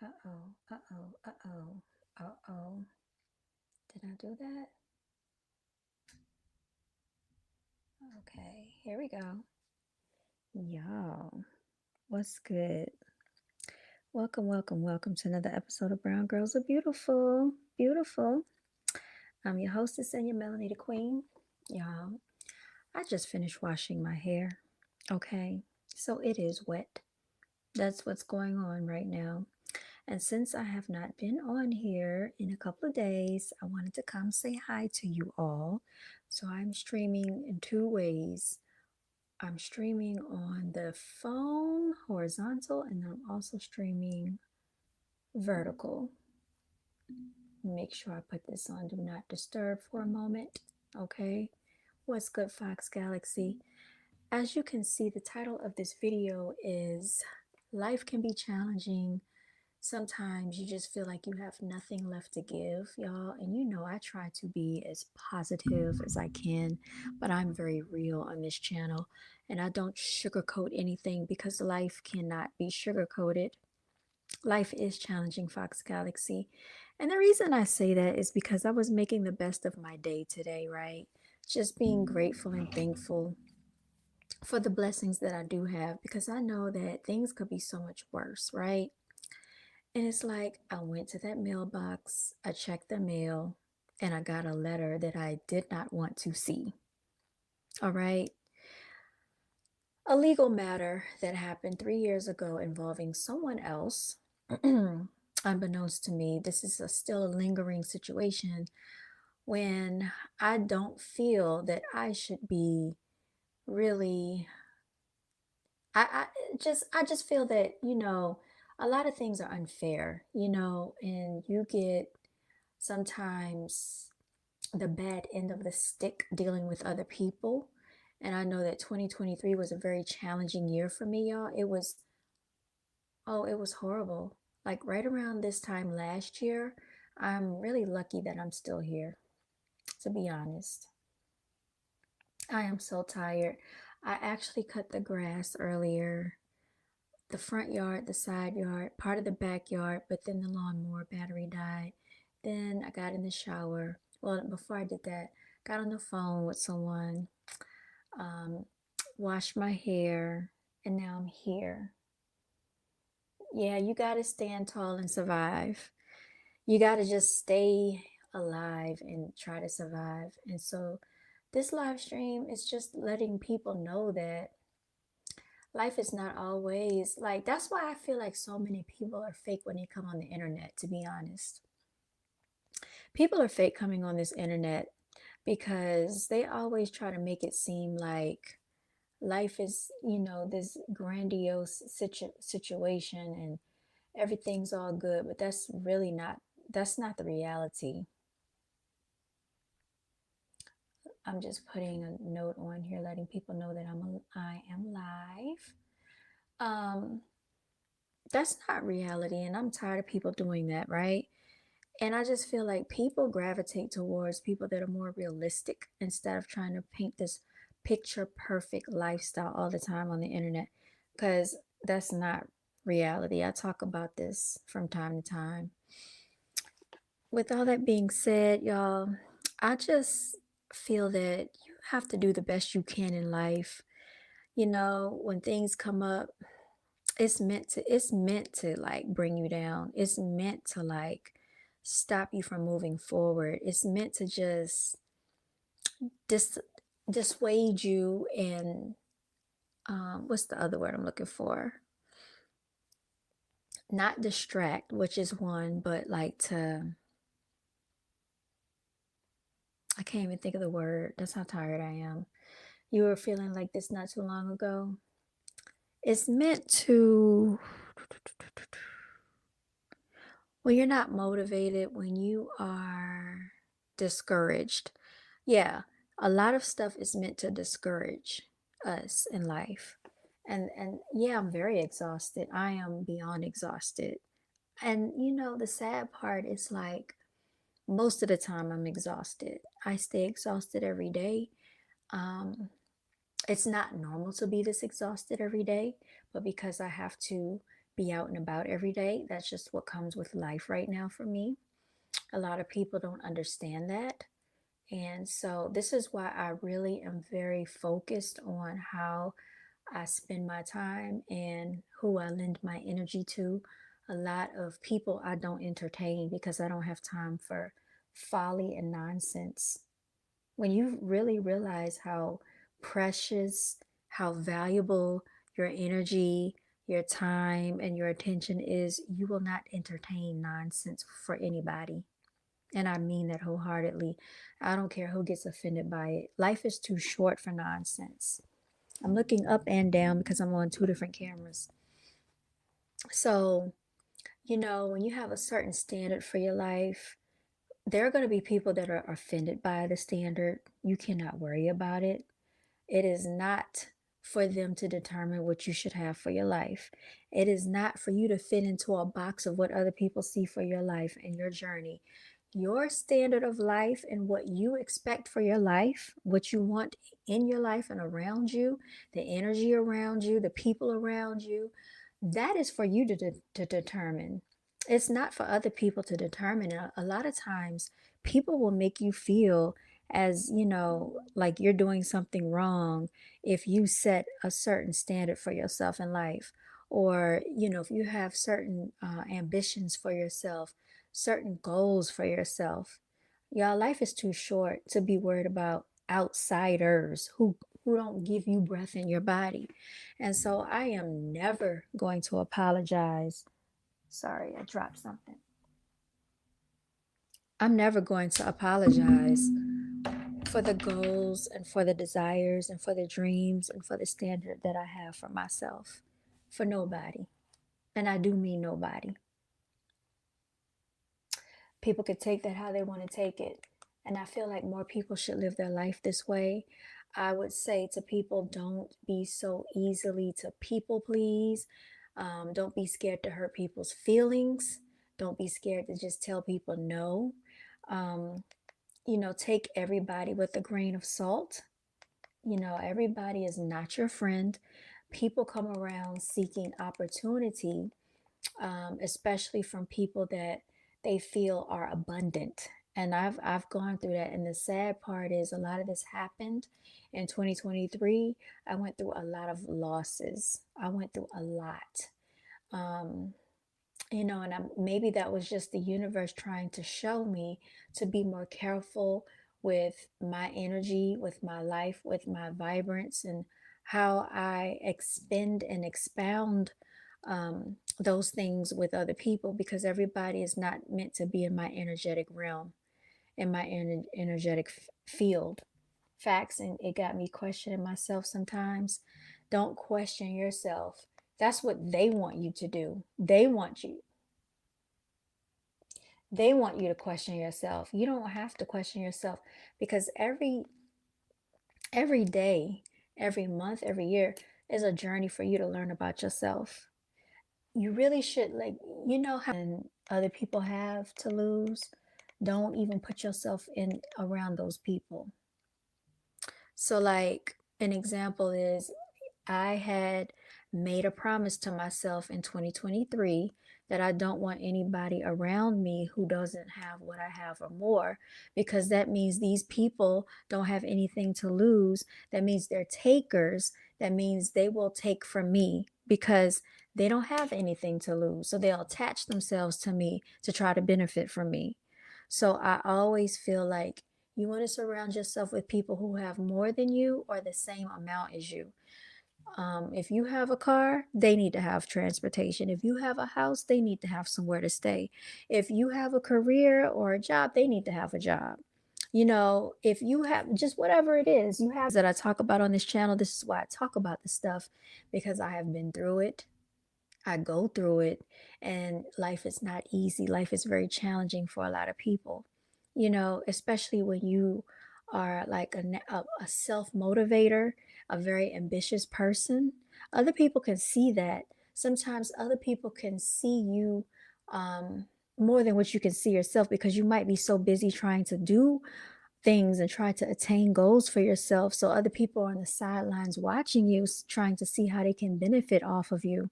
Uh-oh, uh-oh, uh-oh, uh-oh. Did I do that? Okay, here we go. Y'all, what's good? Welcome, welcome, welcome to another episode of Brown Girls Are Beautiful. Beautiful. I'm your hostess and your Melanie the Queen. Y'all, I just finished washing my hair. Okay, so it is wet. That's what's going on right now. And since I have not been on here in a couple of days, I wanted to come say hi to you all. So I'm streaming in two ways. I'm streaming on the phone horizontal, and I'm also streaming vertical. Make sure I put this on do not disturb for a moment. Okay. What's good, Fox Galaxy? As you can see, the title of this video is Life Can Be Challenging. Sometimes you just feel like you have nothing left to give, y'all. And you know, I try to be as positive as I can, but I'm very real on this channel. And I don't sugarcoat anything because life cannot be sugarcoated. Life is challenging, Fox Galaxy. And the reason I say that is because I was making the best of my day today, right? Just being grateful and thankful for the blessings that I do have because I know that things could be so much worse, right? And it's like I went to that mailbox, I checked the mail, and I got a letter that I did not want to see. All right. A legal matter that happened 3 years ago involving someone else. Unbeknownst to me, this is still a lingering situation when I don't feel that I should be really. I just feel that a lot of things are unfair, and you get sometimes the bad end of the stick dealing with other people. And I know that 2023 was a very challenging year for me, y'all. It was horrible. Like right around this time last year, I'm really lucky that I'm still here, to be honest. I am so tired. I actually cut the grass earlier, the front yard, the side yard, part of the backyard, but then the lawnmower battery died. Then I got in the shower. Well, before I did that, got on the phone with someone, um, washed my hair, and now I'm here. Yeah, you got to stand tall and survive. You got to just stay alive and try to survive. And so this live stream is just letting people know that life is not always like that's why I feel like so many people are fake when they come on the internet, to be honest. People are fake coming on this internet because they always try to make it seem like life is, this grandiose situation and everything's all good, but that's not the reality. I'm just putting a note on here letting people know that I am live. Um that's not reality, and I'm tired of people doing that, right? And I just feel like people gravitate towards people that are more realistic instead of trying to paint this picture perfect lifestyle all the time on the internet, because that's not reality. I talk about this from time to time. With all that being said, y'all, I just feel that you have to do the best you can in life. When things come up, it's meant to like bring you down. It's meant to like stop you from moving forward. It's meant to just dis- dissuade you and what's the other word I'm looking for? Not distract, which is one, but like to I can't even think of the word. That's how tired I am. You were feeling like this not too long ago. It's meant to when you're not motivated, when you are discouraged. Yeah, a lot of stuff is meant to discourage us in life. And yeah, I'm very exhausted. I am beyond exhausted. And the sad part is like most of the time I'm exhausted. I stay exhausted every day. Um, it's not normal to be this exhausted every day, but because I have to be out and about every day. That's just what comes with life right now for me. A lot of people don't understand that. And so this is why I really am very focused on how I spend my time and who I lend my energy to. A lot of people I don't entertain because I don't have time for folly and nonsense. When you really realize how precious, how valuable your energy, your time, and your attention is, you will not entertain nonsense for anybody. And I mean that wholeheartedly. I don't care who gets offended by it. Life is too short for nonsense. I'm looking up and down because I'm on two different cameras. So, when you have a certain standard for your life, there are going to be people that are offended by the standard. You cannot worry about it. It is not for them to determine what you should have for your life. It is not for you to fit into a box of what other people see for your life and your journey. Your standard of life and what you expect for your life, what you want in your life and around you, the energy around you, the people around you, that is for you to determine. It's not for other people to determine. And a lot of times, people will make you feel as like you're doing something wrong if you set a certain standard for yourself in life, or if you have certain ambitions for yourself, certain goals for yourself. Y'all, life is too short to be worried about outsiders who don't give you breath in your body. And so I am never going to apologize. Sorry, I dropped something. I'm never going to apologize for the goals and for the desires and for the dreams and for the standard that I have for myself, for nobody. And I do mean nobody. People could take that how they want to take it. And I feel like more people should live their life this way. I would say to people, don't be so easily to people please. Don't be scared to hurt people's feelings. Don't be scared to just tell people no. Um, take everybody with a grain of salt. Everybody is not your friend. People come around seeking opportunity, especially from people that they feel are abundant. And I've gone through that. And the sad part is a lot of this happened in 2023. I went through a lot of losses. I went through a lot. Um, and maybe that was just the universe trying to show me to be more careful with my energy, with my life, with my vibrance, and how I expend and expound those things with other people, because everybody is not meant to be in my energetic realm, in my energetic field. Facts, and it got me questioning myself sometimes. Don't question yourself. That's what they want you to do. They want you to question yourself. You don't have to question yourself, because every day, every month, every year is a journey for you to learn about yourself. You really should, like, how other people have to lose. Don't even put yourself in around those people. So, like, an example is, I had made a promise to myself in 2023 that I don't want anybody around me who doesn't have what I have or more, because that means these people don't have anything to lose. That means they're takers. That means they will take from me because they don't have anything to lose. So they'll attach themselves to me to try to benefit from me. So I always feel like you want to surround yourself with people who have more than you or the same amount as you. If you have a car, they need to have transportation. If you have a house, they need to have somewhere to stay. If you have a career or a job, they need to have a job. If you have just whatever it is you have that I talk about on this channel, this is why I talk about this stuff, because I have been through it. I go through it, and life is not easy. Life is very challenging for a lot of people, especially when you are like a self motivator, a very ambitious person. Other people can see that. Sometimes other people can see you more than what you can see yourself, because you might be so busy trying to do things and try to attain goals for yourself. So other people are on the sidelines watching you, trying to see how they can benefit off of you.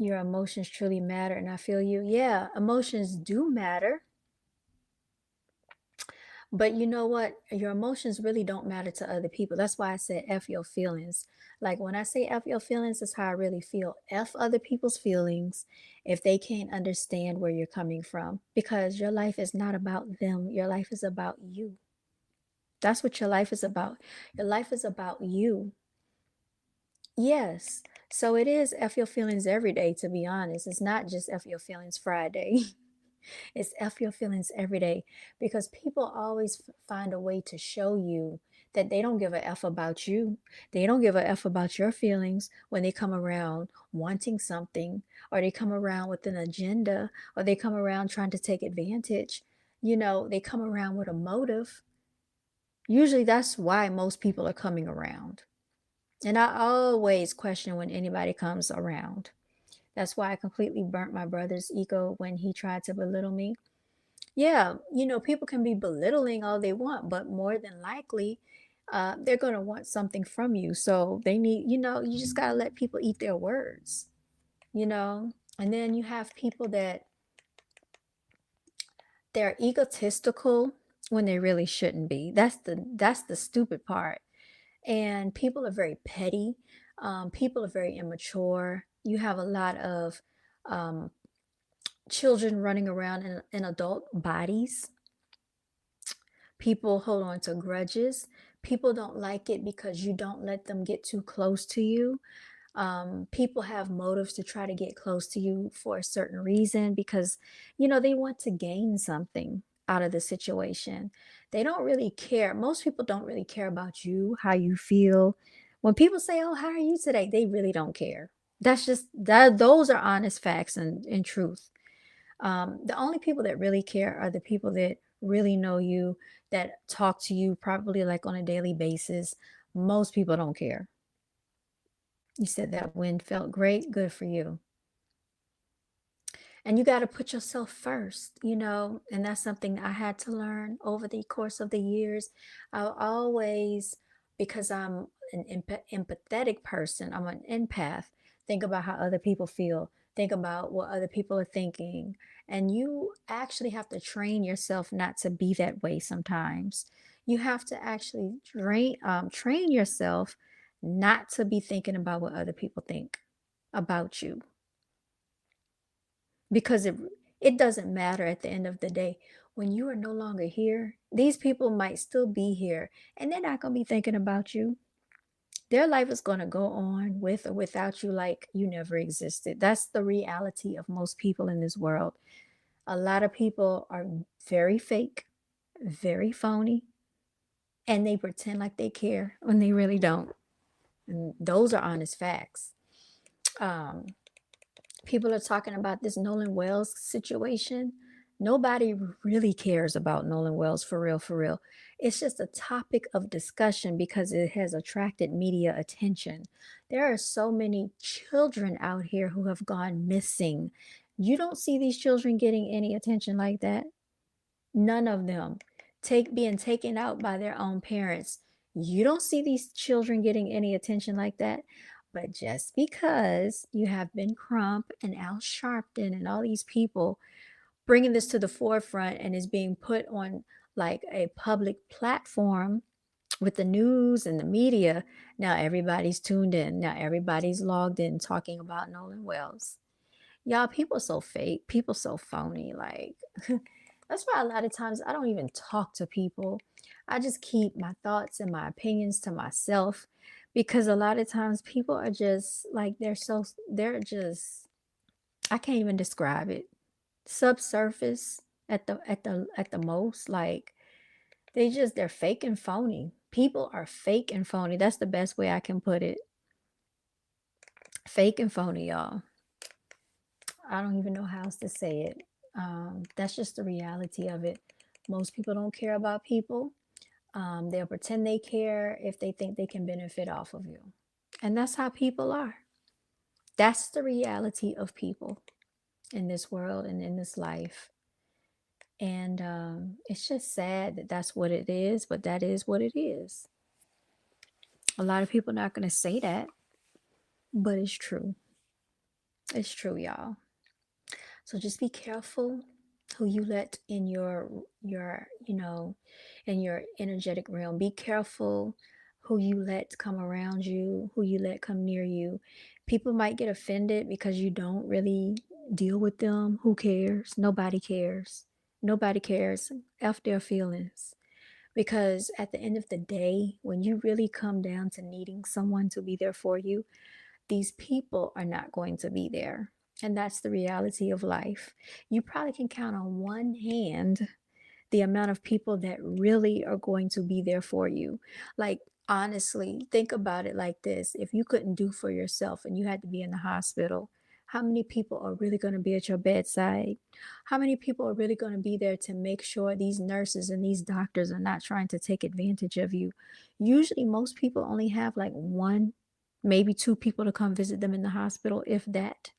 Your emotions truly matter, and I feel you. Yeah, emotions do matter. But you know what? Your emotions really don't matter to other people. That's why I said F your feelings. Like when I say F your feelings, it's how I really feel. F other people's feelings if they can't understand where you're coming from. Because your life is not about them, your life is about you. That's what your life is about. Your life is about you. Yes. So it is F your feelings every day, to be honest. It's not just F your feelings Friday. It's F your feelings every day because people always find a way to show you that they don't give a F about you. They don't give a F about your feelings when they come around wanting something, or they come around with an agenda, or they come around trying to take advantage. They come around with a motive. Usually that's why most people are coming around. And I always question when anybody comes around. That's why I completely burnt my brother's ego when he tried to belittle me. Yeah, people can be belittling all they want, but more than likely, they're going to want something from you. So they need, you just got to let people eat their words, you know? And then you have people that they're egotistical when they really shouldn't be. That's the stupid part. And people are very petty. People are very immature. You have a lot of um, children running around in adult bodies. People hold on to grudges. People don't like it because you don't let them get too close to you. People have motives to try to get close to you for a certain reason because, they want to gain something out of the situation. They don't really care. Most people don't really care about you, how you feel. When people say, "Oh, how are you today?" They really don't care. That's just that. Those are honest facts and truth. The only people that really care are the people that really know you, that talk to you probably like on a daily basis. Most people don't care. You said that win felt great. Good for you. And you got to put yourself first, and that's something I had to learn over the course of the years. I'll always, because I'm an empathetic person, I'm an empath, think about how other people feel, think about what other people are thinking. And you actually have to train yourself not to be that way sometimes. You have to actually train yourself not to be thinking about what other people think about you, because it doesn't matter at the end of the day. When you are no longer here, these people might still be here, and they're not going to be thinking about you. Their life is going to go on with or without you, like you never existed. That's the reality of most people in this world. A lot of people are very fake, very phony, and they pretend like they care when they really don't. And those are honest facts. um People are talking about this Nolan Wells situation. Nobody really cares about Nolan Wells, for real, for real. It's just a topic of discussion because it has attracted media attention. There are so many children out here who have gone missing. You don't see these children getting any attention like that. None of them being taken out by their own parents. You don't see these children getting any attention like that. But just because you have Ben Crump and Al Sharpton and all these people bringing this to the forefront and is being put on like a public platform with the news and the media, now everybody's tuned in. Now everybody's logged in talking about Nolan Wells. Y'all, people so fake, people so phony. Like, that's why a lot of times I don't even talk to people. I just keep my thoughts and my opinions to myself because a lot of times people are just like, they're just, I can't even describe it. Subsurface at the most. Like, they're fake and phony. People are fake and phony. That's the best way I can put it. Fake and phony, y'all. I don't even know how else to say it. That's just the reality of it. Most people don't care about people. They'll pretend they care if they think they can benefit off of you. And that's how people are. That's the reality of people in this world and in this life. And it's just sad that that's what it is, but that is what it is. A lot of people are not going to say that, but it's true. It's true, y'all. So just be careful who you let in your in your energetic realm. Be careful who you let come around you, who you let come near you. People might get offended because you don't really deal with them. Who cares? Nobody cares. Nobody cares. F their feelings. Because at the end of the day, when you really come down to needing someone to be there for you, these people are not going to be there. And that's the reality of life. You probably can count on one hand the amount of people that really are going to be there for you. Like, honestly, think about it like this: if you couldn't do for yourself and you had to be in the hospital, how many people are really going to be at your bedside? How many people are really going to be there to make sure these nurses and these doctors are not trying to take advantage of you? Usually, most people only have like one, maybe two people to come visit them in the hospital, if that.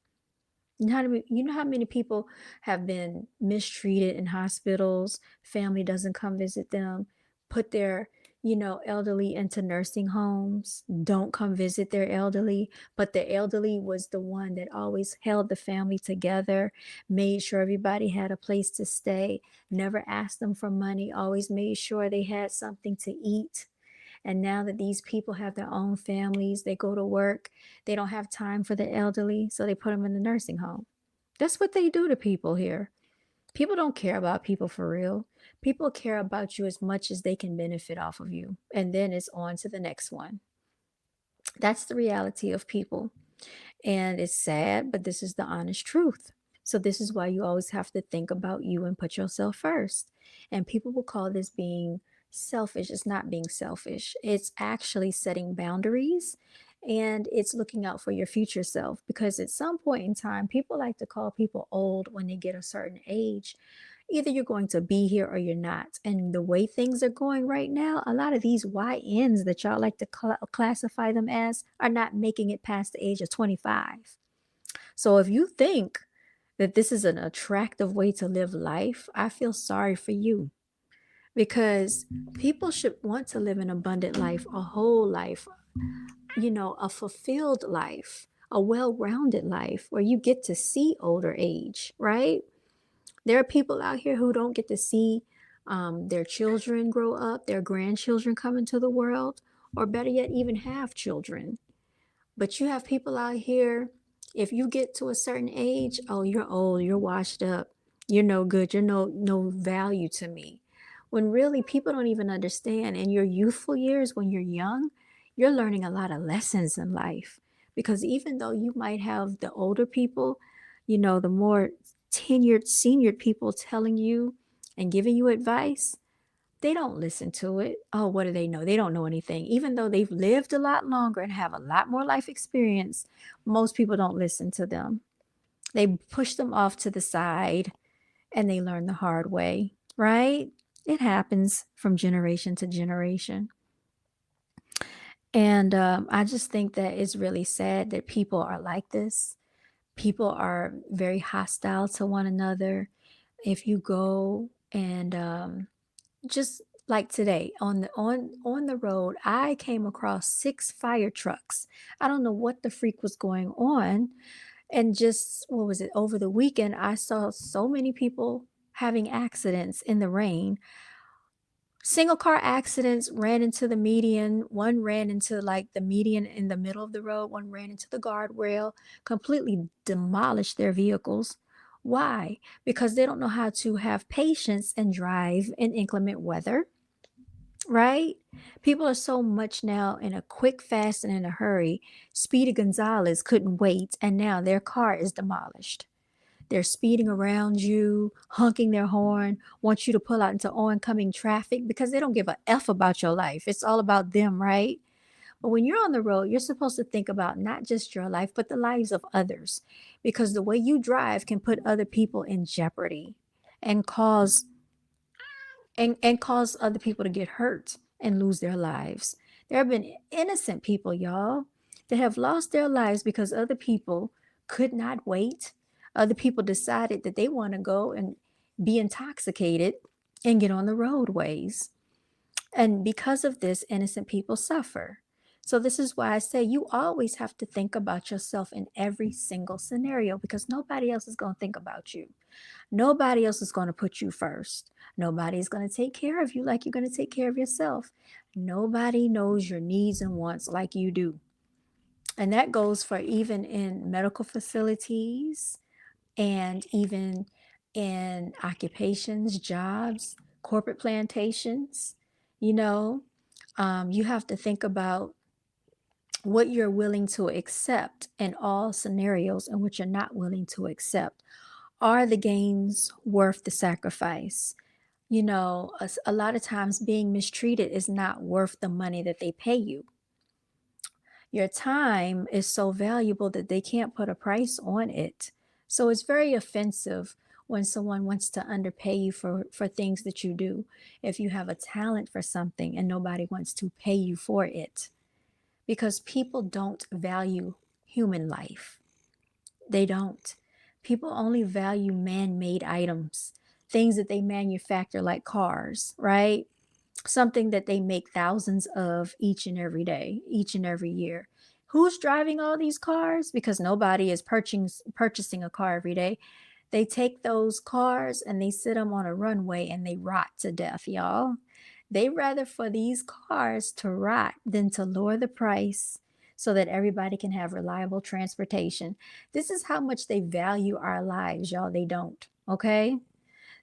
You know how many people have been mistreated in hospitals, family doesn't come visit them, put their, elderly into nursing homes, don't come visit their elderly, but the elderly was the one that always held the family together, made sure everybody had a place to stay, never asked them for money, always made sure they had something to eat. And now that these people have their own families, they go to work, they don't have time for the elderly, so they put them in the nursing home. That's what they do to people here. People don't care about people for real. People care about you as much as they can benefit off of you. And then it's on to the next one. That's the reality of people. And it's sad, but this is the honest truth. So, this is why you always have to think about you and put yourself first. And people will call this being selfish. It's not being selfish, it's actually setting boundaries and it's looking out for your future self. Because at some point in time, people like to call people old when they get a certain age. Either you're going to be here or you're not. And the way things are going right now, a lot of these YNs that y'all like to classify them as are not making it past the age of 25. So if you think that this is an attractive way to live life, I feel sorry for you, because people should want to live an abundant life, a whole life, a fulfilled life, a well rounded life where you get to see older age, right? There are people out here who don't get to see their children grow up, their grandchildren come into the world, or better yet, even have children. But you have people out here, if you get to a certain age, oh, you're old, you're washed up, you're no good, you're no value to me. When really people don't even understand in your youthful years, when you're young, you're learning a lot of lessons in life. Because even though you might have the older people, the more tenured senior people telling you and giving you advice, they don't listen to it. Oh, what do they know? They don't know anything. Even though they've lived a lot longer and have a lot more life experience, most people don't listen to them. They push them off to the side and they learn the hard way, right? It happens from generation to generation. And I just think that it's really sad that people are like this. People are very hostile to one another. If you go and just like today on the road, I came across 6 fire trucks. I don't know what the freak was going on. And just what was it, over the weekend, I saw so many people having accidents in the rain. Single car accidents, ran into the median, one ran into like the median in the middle of the road, one ran into the guardrail, completely demolished their vehicles. Why? Because they don't know how to have patience and drive in inclement weather, right? People are so much now in a quick, fast, and in a hurry. Speedy Gonzalez couldn't wait, and now their car is demolished. They're speeding around you, honking their horn, want you to pull out into oncoming traffic because they don't give a F about your life. It's all about them, right? But when you're on the road, you're supposed to think about not just your life, but the lives of others, because the way you drive can put other people in jeopardy and cause other people to get hurt and lose their lives. There have been innocent people, y'all, that have lost their lives because other people could not wait. Other people decided that they want to go and be intoxicated and get on the roadways. And because of this, innocent people suffer. So, this is why I say you always have to think about yourself in every single scenario because nobody else is going to think about you. Nobody else is going to put you first. Nobody's going to take care of you like you're going to take care of yourself. Nobody knows your needs and wants like you do. And that goes for even in medical facilities and even in occupations, jobs, corporate plantations. You know, you have to think about what you're willing to accept in all scenarios and what you're not willing to accept. Are the gains worth the sacrifice? A lot of times being mistreated is not worth the money that they pay you. Your time is so valuable that they can't put a price on it. So it's very offensive when someone wants to underpay you for things that you do. If you have a talent for something and nobody wants to pay you for it, because people don't value human life. They don't. People only value man made items, things that they manufacture, like cars, right? Something that they make thousands of each and every day, each and every year. Who's driving all these cars? Because nobody is purchasing a car every day. They take those cars and they sit them on a runway and they rot to death, y'all. They rather for these cars to rot than to lower the price so that everybody can have reliable transportation. This is how much they value our lives, y'all. They don't, okay?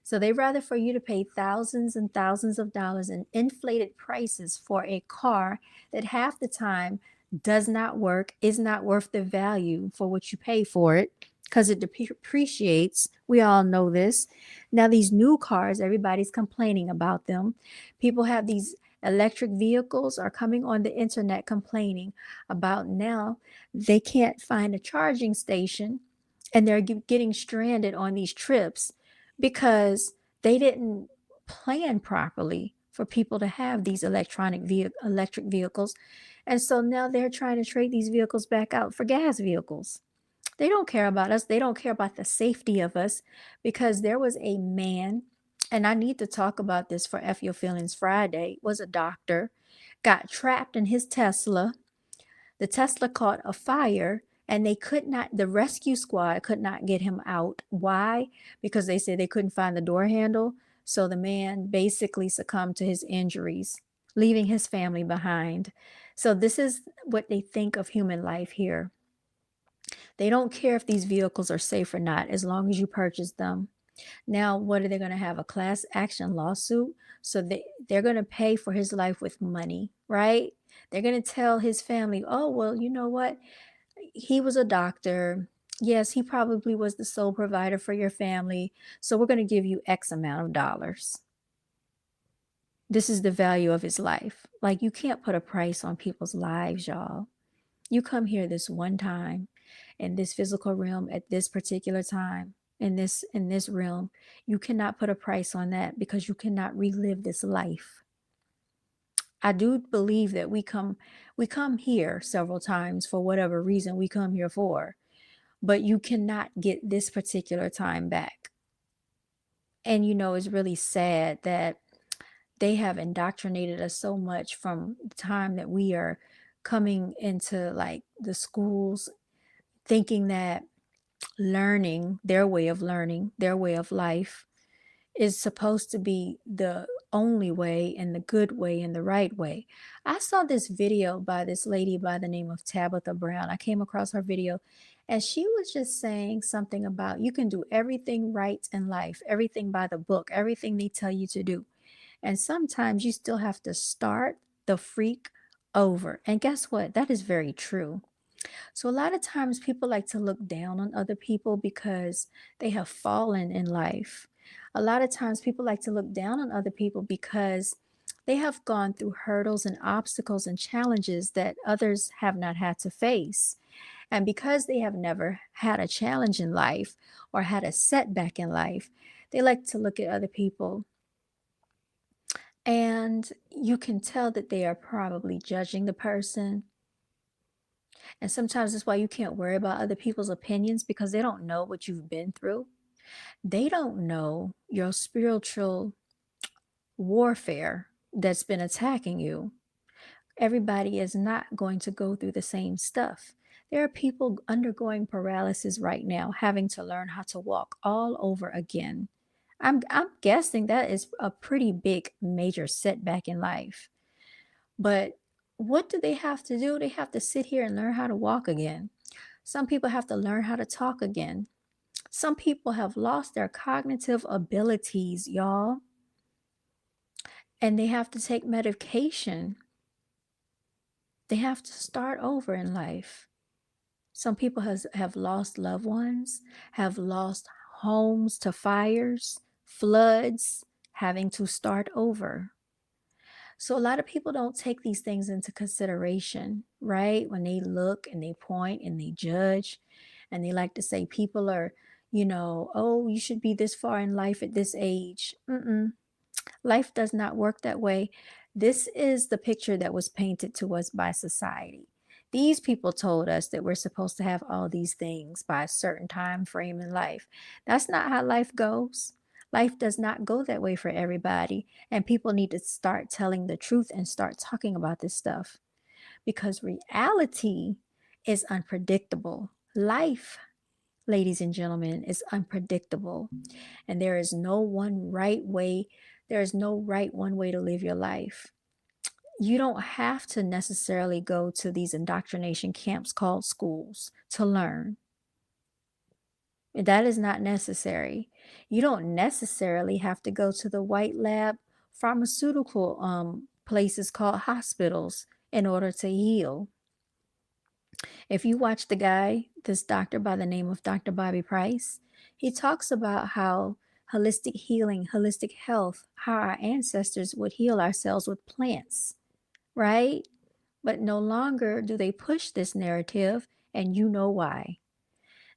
So they rather for you to pay thousands and thousands of dollars in inflated prices for a car that half the time does not work, is not worth the value for what you pay for it because it depreciates. We all know this. Now, these new cars, everybody's complaining about them. People have these electric vehicles are coming on the internet complaining about now they can't find a charging station and they're getting stranded on these trips because they didn't plan properly for people to have these electric vehicles. And so now they're trying to trade these vehicles back out for gas vehicles. They don't care about us. They don't care about the safety of us because there was a man, and I need to talk about this for F Your Feelings Friday, was a doctor, got trapped in his Tesla. The Tesla caught a fire and the rescue squad could not get him out. Why? Because they said they couldn't find the door handle. So the man basically succumbed to his injuries, leaving his family behind. So this is what they think of human life here. They don't care if these vehicles are safe or not, as long as you purchase them. Now, what are they going to have? A class action lawsuit? So they're going to pay for his life with money, right? They're going to tell his family, oh, well, you know what? He was a doctor. Yes, he probably was the sole provider for your family. So we're going to give you X amount of dollars. This is the value of his life. Like, you can't put a price on people's lives, y'all. You come here this one time in this physical realm at this particular time in this realm. You cannot put a price on that because you cannot relive this life. I do believe that we come here several times for whatever reason we come here for, but you cannot get this particular time back. And it's really sad that they have indoctrinated us so much from the time that we are coming into like the schools, thinking that their way of learning, their way of life is supposed to be the only way and the good way and the right way. I saw this video by this lady by the name of Tabitha Brown. I came across her video and she was just saying something about you can do everything right in life, everything by the book, everything they tell you to do. And sometimes you still have to start the freak over. And guess what? That is very true. So a lot of times people like to look down on other people because they have fallen in life. A lot of times people like to look down on other people because they have gone through hurdles and obstacles and challenges that others have not had to face. And because they have never had a challenge in life or had a setback in life, they like to look at other people and you can tell that they are probably judging the person. And sometimes that's why you can't worry about other people's opinions because they don't know what you've been through. They don't know your spiritual warfare that's been attacking you. Everybody is not going to go through the same stuff. There are people undergoing paralysis right now, having to learn how to walk all over again. I'm guessing that is a pretty big major setback in life. But what do they have to do? They have to sit here and learn how to walk again. Some people have to learn how to talk again. Some people have lost their cognitive abilities, y'all, and they have to take medication. They have to start over in life. Some people have lost loved ones, have lost homes to fires, floods, having to start over. So a lot of people don't take these things into consideration, right? When they look and they point and they judge, and they like to say people are, oh, you should be this far in life at this age. Life does not work that way. This is the picture that was painted to us by society. These people told us that we're supposed to have all these things by a certain time frame in life. That's not how life goes. Life does not go that way for everybody. And people need to start telling the truth and start talking about this stuff because reality is unpredictable. Life, ladies and gentlemen, is unpredictable. And there is no one right way. There is no right one way to live your life. You don't have to necessarily go to these indoctrination camps called schools to learn. That is not necessary. You don't necessarily have to go to the white lab pharmaceutical places called hospitals in order to heal. If you watch the guy, this doctor by the name of Dr. Bobby Price, he talks about how holistic healing, holistic health, how our ancestors would heal ourselves with plants, right? But no longer do they push this narrative, and you know why.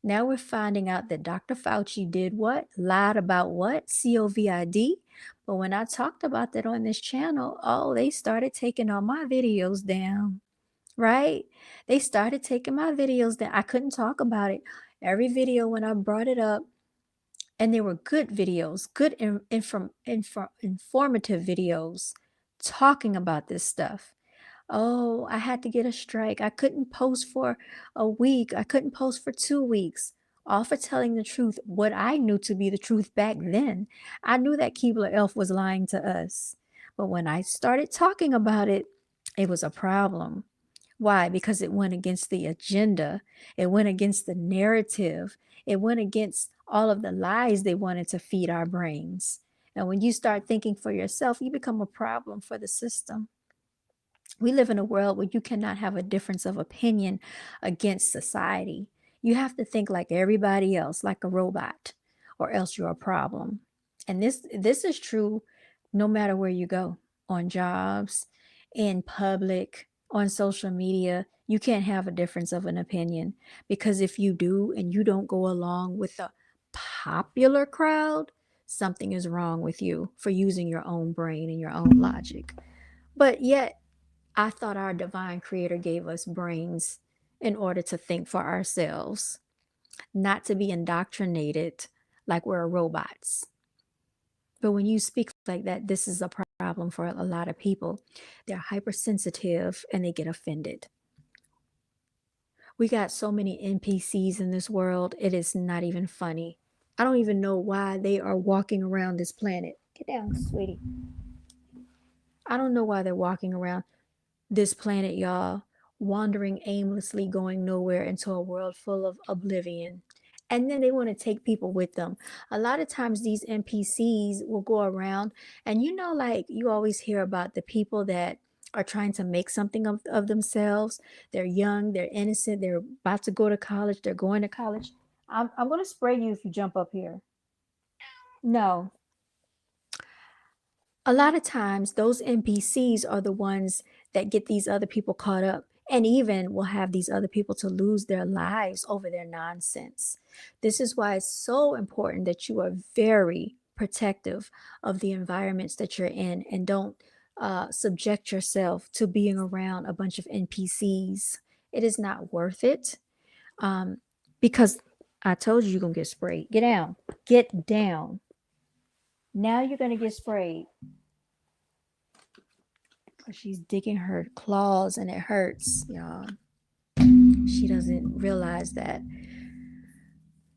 Now we're finding out that Dr. Fauci did what? Lied about what? COVID. But when I talked about that on this channel, oh, they started taking all my videos down, right? They started taking my videos down. I couldn't talk about it. Every video when I brought it up, and they were good videos, good informative videos talking about this stuff. Oh, I had to get a strike. I couldn't post for a week. I couldn't post for 2 weeks. All for telling the truth, what I knew to be the truth back then. I knew that Keebler Elf was lying to us. But when I started talking about it, it was a problem. Why? Because it went against the agenda. It went against the narrative. It went against all of the lies they wanted to feed our brains. And when you start thinking for yourself, you become a problem for the system. We live in a world where you cannot have a difference of opinion against society. You have to think like everybody else, like a robot, or else you're a problem. And this is true no matter where you go, on jobs, in public, on social media. You can't have a difference of an opinion, because if you do and you don't go along with the popular crowd, something is wrong with you for using your own brain and your own logic. But yet I thought our divine creator gave us brains in order to think for ourselves, not to be indoctrinated like we're robots. But when you speak like that, this is a problem for a lot of people. They're hypersensitive and they get offended. We got so many NPCs in this world, it is not even funny. I don't even know why they are walking around this planet. Get down, sweetie. I don't know why they're walking around this planet, y'all, wandering aimlessly, going nowhere into a world full of oblivion. And then they want to take people with them. A lot of times, these NPCs will go around, and like you always hear about the people that are trying to make something of themselves. They're young, they're innocent, they're about to go to college, they're going to college. I'm going to spray you if you jump up here. No, a lot of times those NPCs are the ones that get these other people caught up and even will have these other people to lose their lives over their nonsense. This is why it's so important that you are very protective of the environments that you're in and don't subject yourself to being around a bunch of NPCs. It is not worth it, um, because I told you you're going to get sprayed. Get down. Get down. Now you're going to get sprayed. She's digging her claws and it hurts, y'all. She doesn't realize that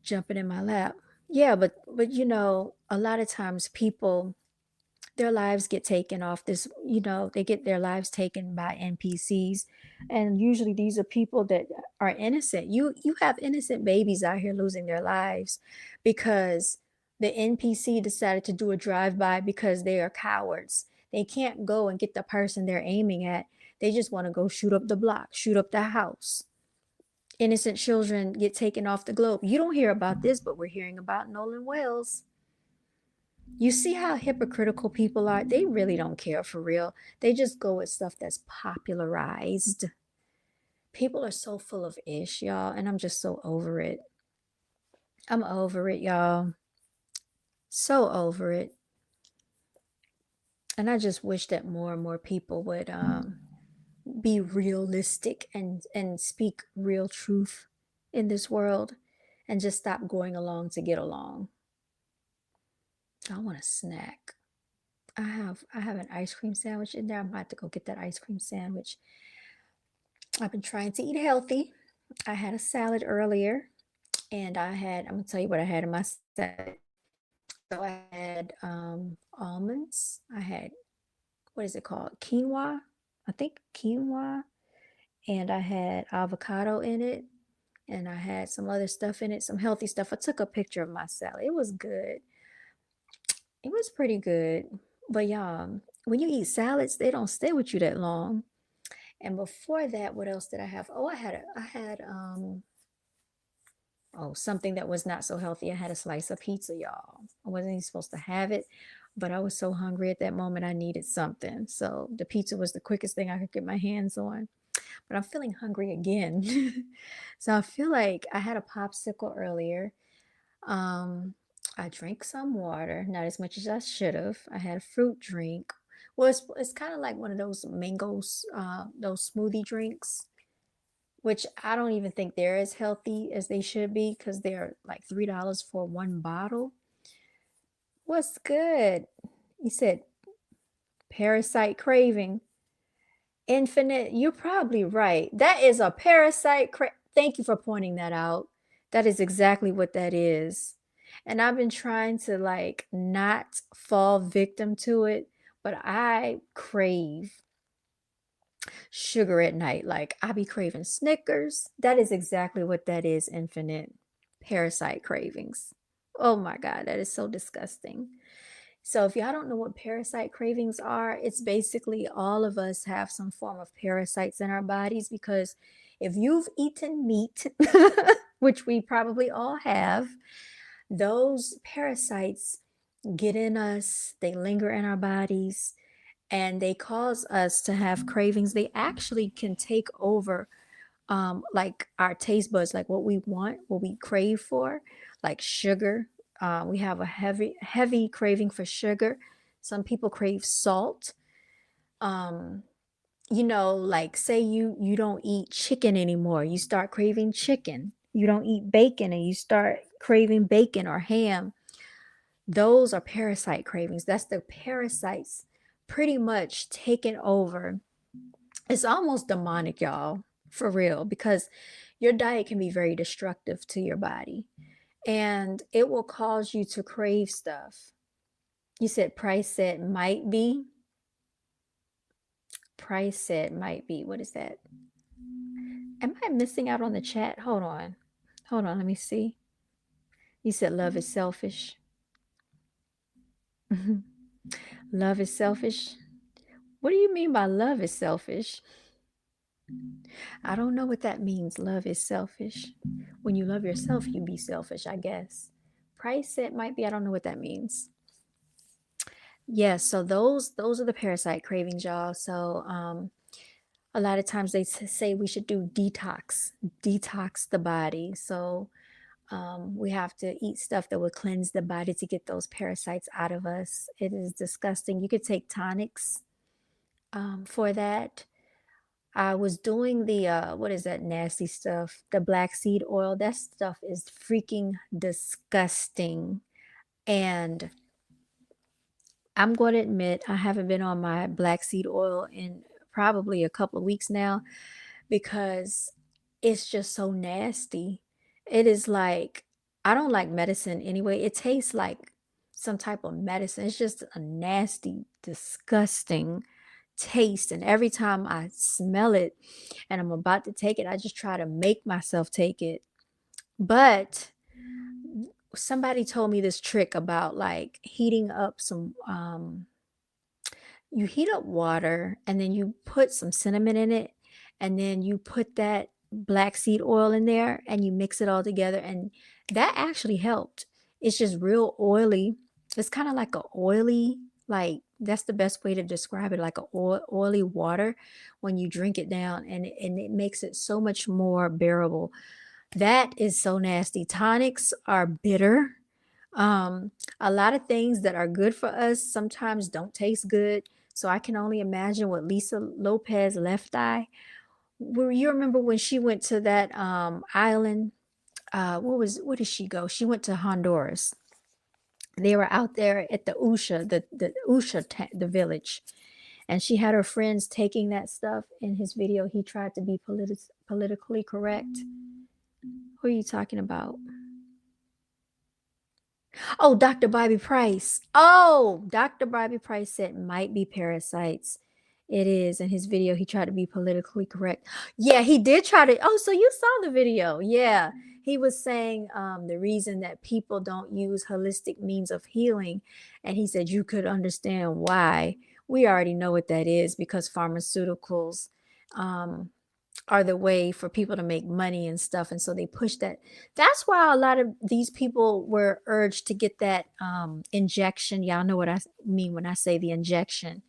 jumping in my lap. Yeah, but a lot of times people, their lives get taken off this, they get their lives taken by NPCs. And usually these are people that are innocent. You have innocent babies out here losing their lives because the NPC decided to do a drive-by because they are cowards. They can't go and get the person they're aiming at. They just want to go shoot up the block, shoot up the house. Innocent children get taken off the globe. You don't hear about this, but we're hearing about Nolan Wells. You see how hypocritical people are? They really don't care for real. They just go with stuff that's popularized. People are so full of ish, y'all, and I'm just so over it. I'm over it, y'all. So over it. And I just wish that more and more people would be realistic and speak real truth in this world and just stop going along to get along. I want a snack. I have an ice cream sandwich in there. I'm about to go get that ice cream sandwich. I've been trying to eat healthy. I had a salad earlier and I'm gonna tell you what I had in my salad. So I had almonds. I had, what is it called? Quinoa. I think quinoa. And I had avocado in it. And I had some other stuff in it, some healthy stuff. I took a picture of my salad. It was good. It was pretty good. But y'all, when you eat salads, they don't stay with you that long. And before that, what else did I have? Oh, I had something that was not so healthy. I had a slice of pizza, y'all. I wasn't even supposed to have it, but I was so hungry at that moment. I needed something. So the pizza was the quickest thing I could get my hands on. But I'm feeling hungry again. So I feel like I had a popsicle earlier. Um, I drank some water, not as much as I should have. I had a fruit drink. Well, it's kind of like one of those mangoes, those smoothie drinks, which I don't even think they're as healthy as they should be because they're like $3 for one bottle. What's good? You said parasite craving. Infinite, you're probably right. That is a Thank you for pointing that out. That is exactly what that is. And I've been trying to like not fall victim to it, but I crave sugar at night. Like I be craving Snickers. That is exactly what that is, infinite parasite cravings. Oh my God, that is so disgusting. So if y'all don't know what parasite cravings are, it's basically all of us have some form of parasites in our bodies because if you've eaten meat, which we probably all have, those parasites get in us, they linger in our bodies, and they cause us to have cravings. They actually can take over like our taste buds, like what we want, what we crave for, like sugar. We have a heavy craving for sugar. Some people crave salt. Um, like say you don't eat chicken anymore, you start craving chicken. You don't eat bacon and you start craving bacon or ham. Those are parasite cravings. That's the parasites pretty much taking over. It's almost demonic, y'all, for real, because your diet can be very destructive to your body and it will cause you to crave stuff. You said price set might be. Price set might be. What is that? Am I missing out on the chat? Hold on. Hold on. Let me see. You said love is selfish. Love is selfish. What do you mean by love is selfish? I don't know what that means. Love is selfish. When you love yourself, you be selfish, I guess. Price set might be. I don't know what that means. Yeah, so those are the parasite cravings, y'all. So a lot of times they say we should do detox the body. So we have to eat stuff that would cleanse the body to get those parasites out of us. It is disgusting. You could take tonics for that. I was doing the what is that nasty stuff? The black seed oil. That stuff is freaking disgusting. And I'm going to admit I haven't been on my black seed oil in probably a couple of weeks now because it's just so nasty. It is like, I don't like medicine anyway. It tastes like some type of medicine. It's just a nasty, disgusting taste. And every time I smell it and I'm about to take it, I just try to make myself take it. But somebody told me this trick about like heating up some you heat up water and then you put some cinnamon in it and then you put that black seed oil in there and you mix it all together and that actually helped. It's just real oily. It's kind of like a oily, like that's the best way to describe it, like a oily water when you drink it down, and it makes it so much more bearable. That is so nasty. Tonics are bitter. A lot of things that are good for us sometimes don't taste good. So I can only imagine what Lisa Lopez Left Eye. Where you remember when she went to that island? Where did she go? She went to Honduras. They were out there at the Usha, the village, and she had her friends taking that stuff. In his video, he tried to be politically correct. Who are you talking about? Oh, Dr. Bobby Price. Oh, Dr. Bobby Price said might be parasites. It is. In his video, he tried to be politically correct. Yeah, he did try to. Oh, so you saw the video. Yeah. He was saying the reason that people don't use holistic means of healing. And he said you could understand why. We already know what that is because pharmaceuticals um, are the way for people to make money and stuff, and so they push that. That's why a lot of these people were urged to get that injection. Y'all know what I mean when I say the injection.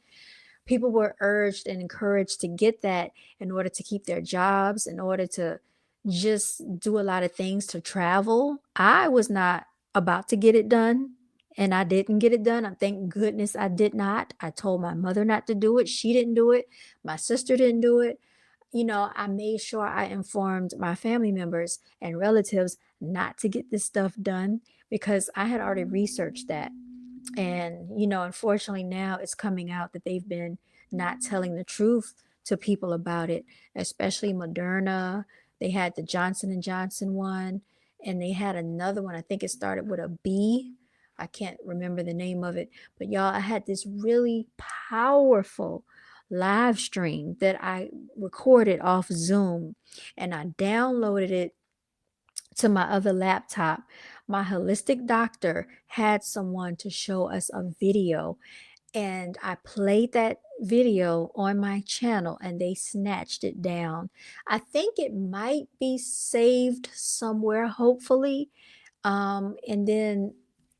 People were urged and encouraged to get that in order to keep their jobs, in order to just do a lot of things, to travel. I was not about to get it done, and I didn't get it done. I thank goodness I did not. I told my mother not to do it. She didn't do it. My sister didn't do it. I made sure I informed my family members and relatives not to get this stuff done because I had already researched that. And, unfortunately, now it's coming out that they've been not telling the truth to people about it, especially Moderna. They had the Johnson and Johnson one, and they had another one. I think it started with a B. I can't remember the name of it, but y'all, I had this really powerful live stream that I recorded off Zoom and I downloaded it to my other laptop. My holistic doctor had someone to show us a video, and I played that video on my channel and they snatched it down. I think it might be saved somewhere, hopefully. And then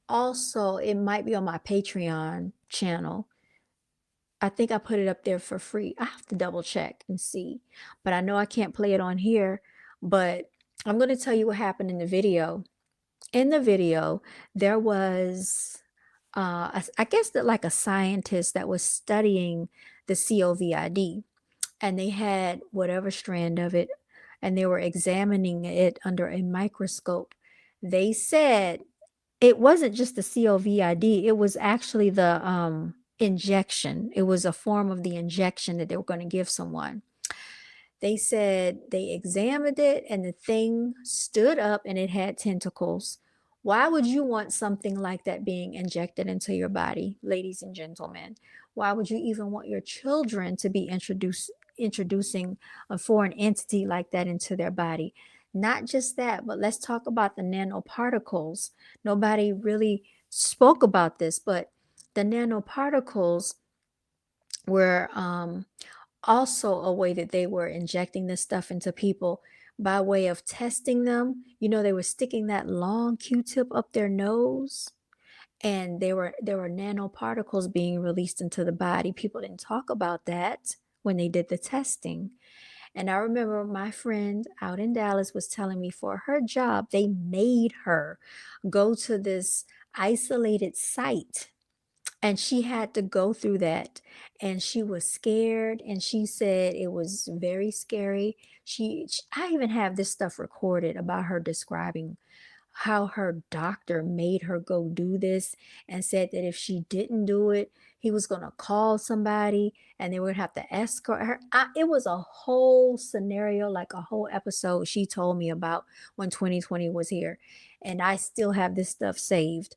also it might be on my Patreon channel. I think I put it up there for free. I have to double check and see, but I know I can't play it on here. But I'm going to tell you what happened in the video. In the video, there was, I guess that like a scientist that was studying the COVID, and they had whatever strand of it, and they were examining it under a microscope. They said it wasn't just the COVID, it was actually the injection. It was a form of the injection that they were going to give someone. They said they examined it and the thing stood up and it had tentacles. Why would you want something like that being injected into your body, ladies and gentlemen? Why would you even want your children to be introducing a foreign entity like that into their body? Not just that, but let's talk about the nanoparticles. Nobody really spoke about this, but the nanoparticles were also a way that they were injecting this stuff into people by way of testing them. They were sticking that long Q-tip up their nose, and there were nanoparticles being released into the body. People didn't talk about that when they did the testing. And I remember my friend out in Dallas was telling me for her job, they made her go to this isolated site, and she had to go through that, and she was scared, and she said it was very scary. I even have this stuff recorded about her describing how her doctor made her go do this and said that if she didn't do it, he was going to call somebody and they would have to escort her. It was a whole scenario, like a whole episode she told me about when 2020 was here. And I still have this stuff saved.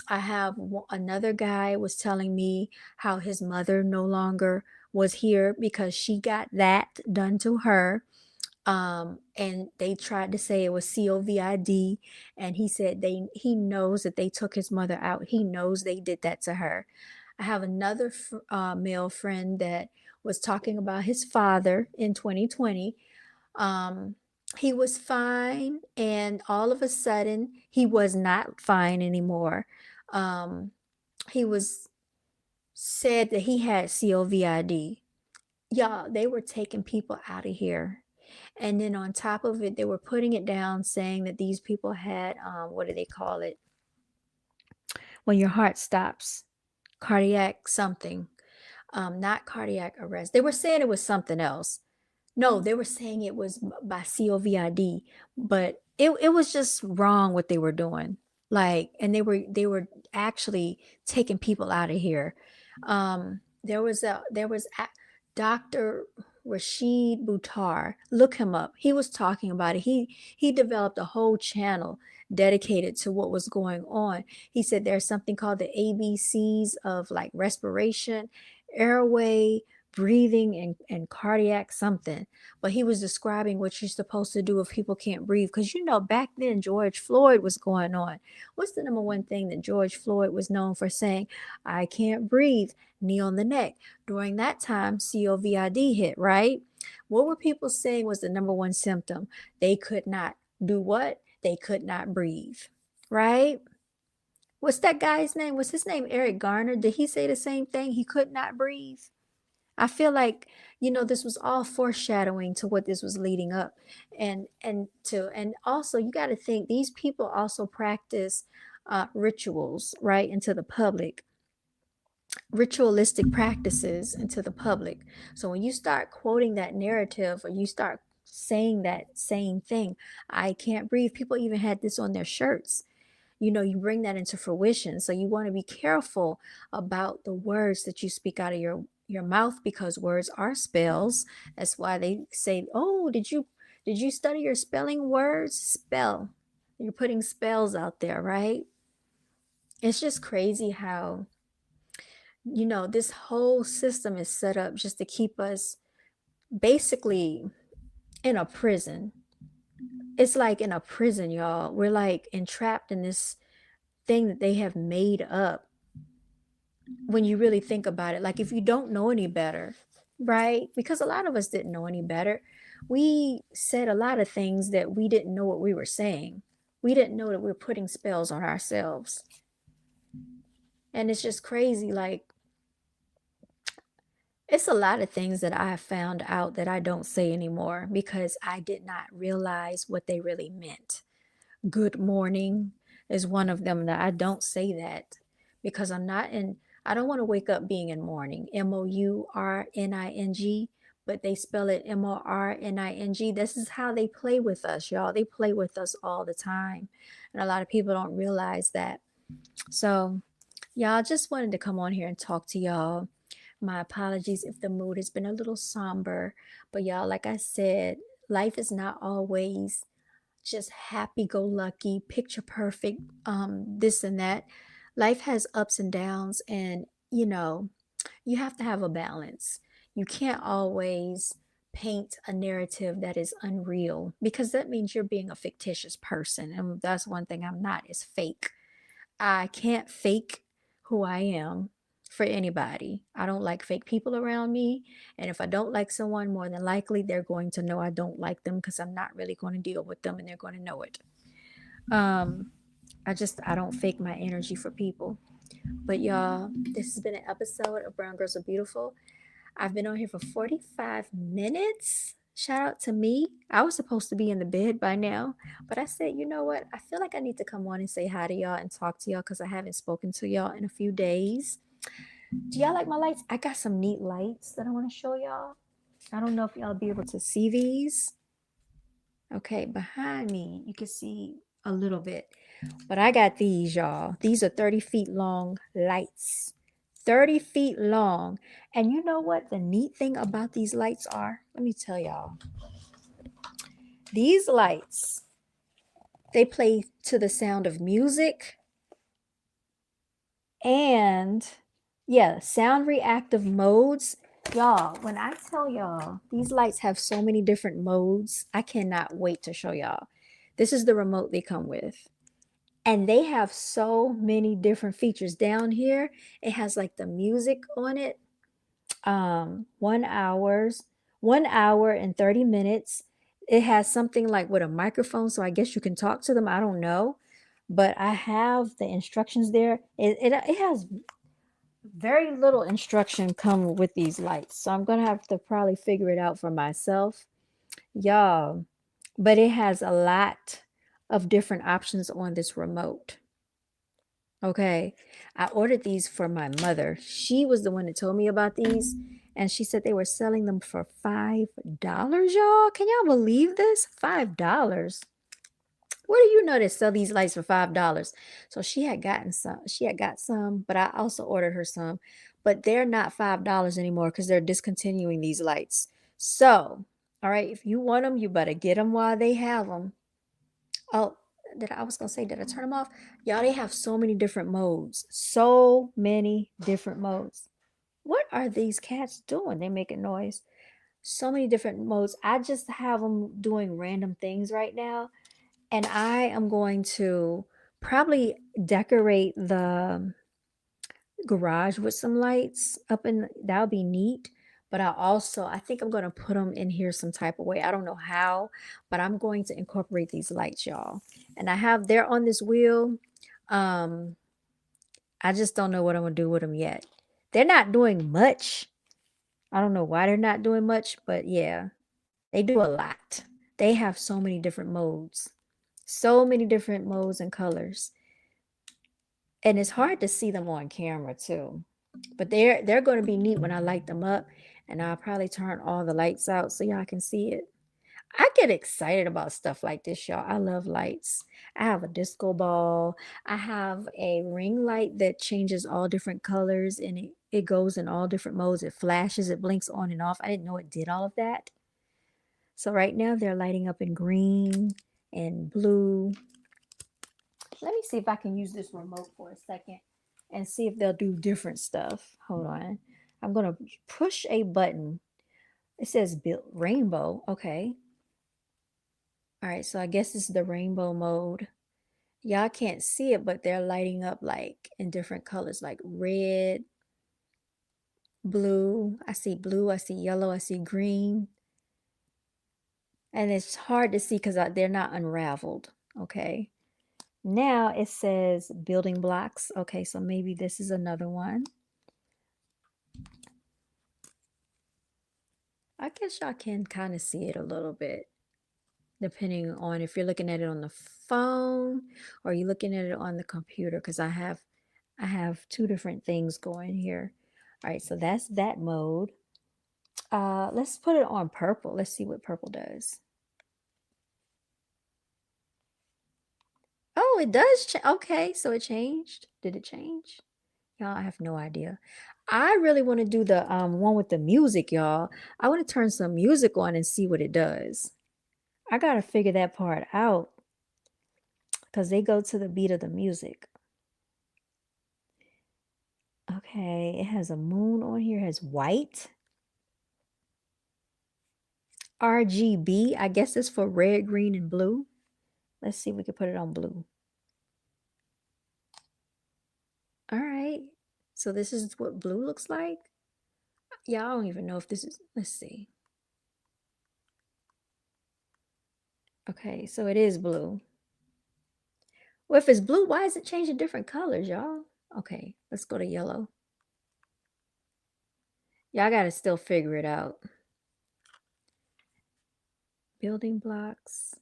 I have another guy was telling me how his mother no longer was here because she got that done to her, and they tried to say it was COVID, and he said he knows that they took his mother out. He knows they did that to her. I have another male friend that was talking about his father in 2020. um he was fine, and all of a sudden he was not fine anymore. um he was said that he had COVID. Y'all, they were taking people out of here. And then on top of it, they were putting it down saying that these people had, what do they call it? When your heart stops, cardiac something, not cardiac arrest. They were saying it was something else. No, they were saying it was by COVID, but it was just wrong what they were doing. Like, and they were actually taking people out of here. There was Dr. Rashid Buttar. Look him up. He was talking about it. He developed a whole channel dedicated to what was going on. He said there's something called the ABCs of like respiration, airway, breathing, and cardiac something. But he was describing what you're supposed to do if people can't breathe. Because back then George Floyd was going on. What's the number one thing that George Floyd was known for saying? I can't breathe, knee on the neck. During that time, COVID hit, right? What were people saying was the number one symptom? They could not do what? They could not breathe, right? What's that guy's name? Was his name Eric Garner? Did he say the same thing? He could not breathe? I feel like, this was all foreshadowing to what this was leading up. And also you got to think these people also practice rituals, right, into the public, ritualistic practices into the public. So when you start quoting that narrative or you start saying that same thing, I can't breathe, people even had this on their shirts. You bring that into fruition. So you want to be careful about the words that you speak out of your mouth, because words are spells. That's why they say, oh, did you study your spelling? Words spell. You're putting spells out there, right? It's just crazy how this whole system is set up just to keep us basically in a prison. It's like in a prison, y'all. We're like entrapped in this thing that they have made up. When you really think about it, like if you don't know any better, right? Because a lot of us didn't know any better. We said a lot of things that we didn't know what we were saying. We didn't know that we're putting spells on ourselves. And it's just crazy. Like, it's a lot of things that I have found out that I don't say anymore because I did not realize what they really meant. Good morning is one of them that I don't say that because I don't want to wake up being in mourning, Mourning, but they spell it Morning. This is how they play with us, y'all. They play with us all the time. And a lot of people don't realize that. So, y'all, just wanted to come on here and talk to y'all. My apologies if the mood has been a little somber, but y'all, like I said, life is not always just happy go lucky, picture perfect, this and that. Life has ups and downs, and you have to have a balance. You can't always paint a narrative that is unreal because that means you're being a fictitious person. And that's one thing I'm not, is fake. I can't fake who I am for anybody. I don't like fake people around me. And if I don't like someone, more than likely they're going to know I don't like them because I'm not really going to deal with them and they're going to know it. Um, I don't fake my energy for people. But y'all, this has been an episode of Brown Girls Are Beautiful. I've been on here for 45 minutes. Shout out to me. I was supposed to be in the bed by now, but I said, you know what? I feel like I need to come on and say hi to y'all and talk to y'all because I haven't spoken to y'all in a few days. Do y'all like my lights? I got some neat lights that I want to show y'all. I don't know if y'all be able to see these. Okay, behind me, you can see a little bit. But I got these, y'all. These are 30 feet long lights. 30 feet long. And you know what the neat thing about these lights are? Let me tell y'all. These lights, they play to the sound of music and, yeah, sound reactive modes. Y'all, when I tell y'all, these lights have so many different modes, I cannot wait to show y'all. This is the remote they come with. And they have so many different features. Down here, it has like the music on it. 1 hour and 30 minutes. It has something like with a microphone, so I guess you can talk to them. I don't know. But I have the instructions there. It has very little instruction come with these lights. So I'm gonna have to probably figure it out for myself. Y'all, but it has a lot of different options on this remote. Okay. I ordered these for my mother. She was the one that told me about these. And she said they were selling them for $5, y'all. Can y'all believe this? $5. Where do you know they sell these lights for $5? So she had gotten some. She had got some, but I also ordered her some. But they're not $5 anymore because they're discontinuing these lights. So, all right, if you want them, you better get them while they have them. Oh, I was gonna say, did I turn them off? Y'all, they have so many different modes. So many different modes. What are these cats doing? They're making noise. So many different modes. I just have them doing random things right now. And I am going to probably decorate the garage with some lights up in that'll be neat. But I think I'm going to put them in here some type of way. I don't know how, but I'm going to incorporate these lights, y'all. And they're on this wheel. Um, I just don't know what I'm gonna do with them yet. They're not doing much. I don't know why they're not doing much, but yeah, they do a lot. They have so many different modes. So many different modes and colors. And it's hard to see them on camera too. But they're going to be neat when I light them up, and I'll probably turn all the lights out so y'all can see it. I get excited about stuff like this, y'all. I love lights. I have a disco ball. I have a ring light that changes all different colors, and it goes in all different modes. It flashes, it blinks on and off. I didn't know it did all of that. So right now they're lighting up in green and blue. Let me see if I can use this remote for a second and see if they'll do different stuff. Hold on. I'm going to push a button. It says build rainbow. Okay. All right. So I guess this is the rainbow mode. Y'all can't see it, but they're lighting up like in different colors, like red, blue. I see yellow, I see green. And it's hard to see because they're not unraveled. Okay. Now it says building blocks. Okay, so maybe this is another one. I guess y'all can kind of see it a little bit, depending on if you're looking at it on the phone or you're looking at it on the computer, because I have two different things going here. All right, so that's that mode. Let's put it on purple. Let's see what purple does. Oh, it does. Okay, so it changed. Did it change? Y'all, I have no idea. I really want to do the one with the music, y'all. I want to turn some music on and see what it does. I gotta figure that part out because they go to the beat of the music. Okay, it has a moon on here, it has white. RGB, I guess it's for red, green, and blue. Let's see if we can put it on blue. All right. So this is what blue looks like. Yeah, I don't even know if this is, let's see. Okay, so it is blue. Well, if it's blue, why is it changing different colors, y'all? Okay, let's go to yellow. Y'all gotta still figure it out. Building blocks.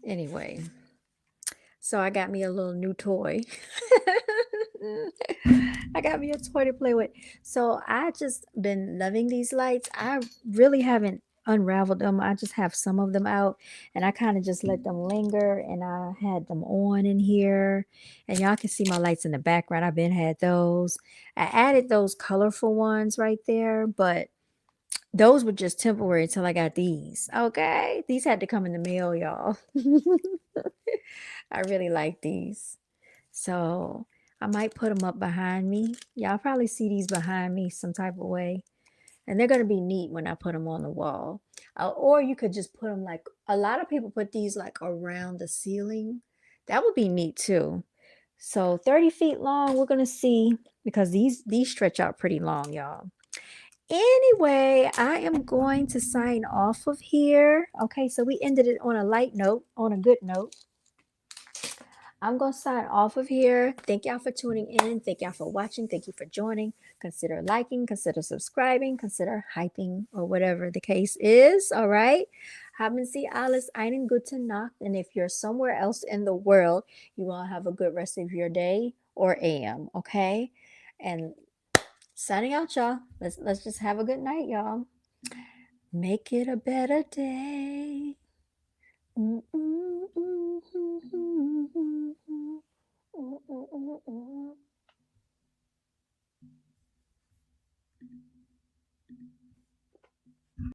Anyway, so I got me a little new toy. I got me a toy to play with. So I just been loving these lights. I really haven't unraveled them. I just have some of them out and I kind of just let them linger, and I had them on in here, and y'all can see my lights in the background. I've been had those. I added those colorful ones right there, but those were just temporary until I got these. Okay. These had to come in the mail, y'all. I really like these. So I might put them up behind me. Y'all probably see these behind me some type of way. And they're going to be neat when I put them on the wall. Or you could just put them like, a lot of people put these like around the ceiling. That would be neat too. So 30 feet long, we're going to see, because these stretch out pretty long, y'all. Anyway, I am going to sign off of here. Okay, so we ended it on a light note, on a good note. I'm going to sign off of here. Thank y'all for tuning in. Thank y'all for watching. Thank you for joining. Consider liking, consider subscribing, consider hyping, or whatever the case is. All right. Haben Sie alles einen guten Nacht. And if you're somewhere else in the world, you all have a good rest of your day or AM. Okay. And signing out, y'all. Let's just have a good night, y'all. Make it a better day. Mm-mm-mm-mm-mm-mm-mm.